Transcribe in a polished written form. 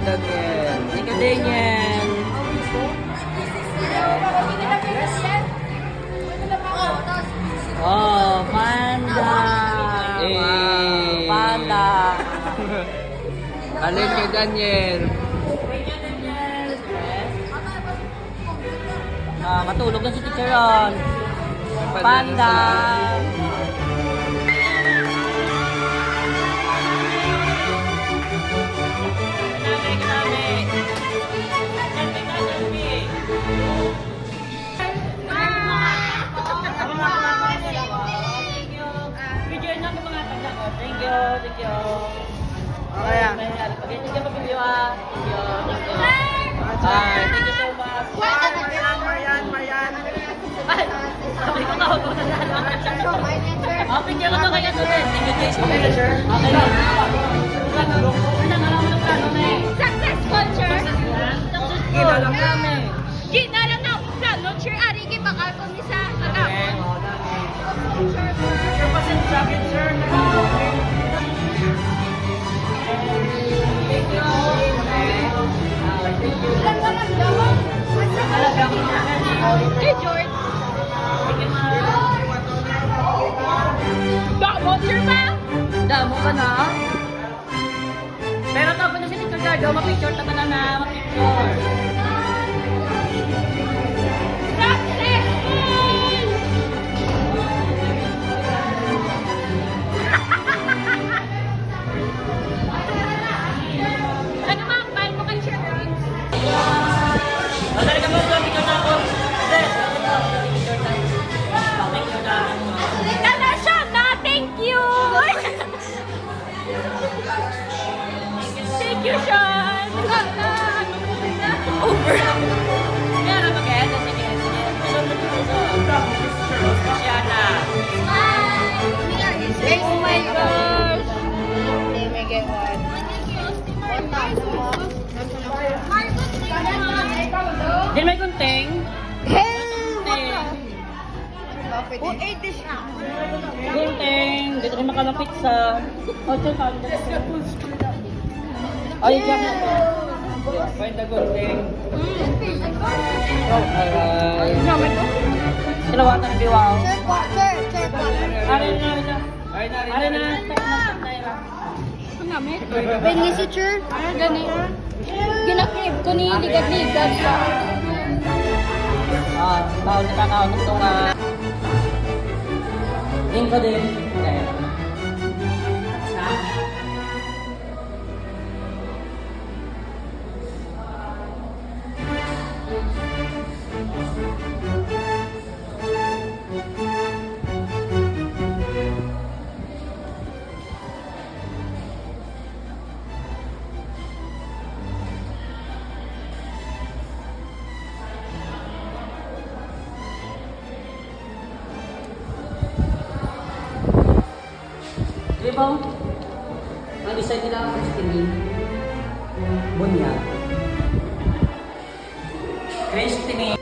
Daniel. Thank you, Daniel. Oh, panda. Wow, panda. Alin kay Daniel. Matulog na si Teacher Ron. Panda. Thank you. Okay. Thank you, Pagpiliwa. Thank you. Thank you so much. Marian. Ay, sabi ko tawag ko na lang. Picture ko to kaya tuloy. Thank you, Jason. Okay lang. Successful, sir. Kinalang namin. Ginalang na ako plano, sir. Ari, bakal ko ni sa agapon. Sure pa sa akin, sir. Hey, George. Damo, sir ba? Damo ka na? Pero tapos na si Teacher Gardo, mapicture na na, mapicture. Ano ba ang ban mo kay Sir Ron? Madali ka mo, picture na ako. Picture na. Tala siya na! Thank you! Thank you, Sean! Over! Yan, ano ba kaya? Sige. Siya na. Oh my gosh! Din may gunting. Gunting. Dito rin makalapit sa 8 pound. Ay, dyan na to. Find the gunting. Oh, alright. Tinawatan na biwaw. Ari na. Pwede si Sir? Gani. Ginakib ko ni ligad-ligad siya. Taon na kakaon itong ko din. Okay. Diba? Ang isa nila ang Christine Bunyag. Christine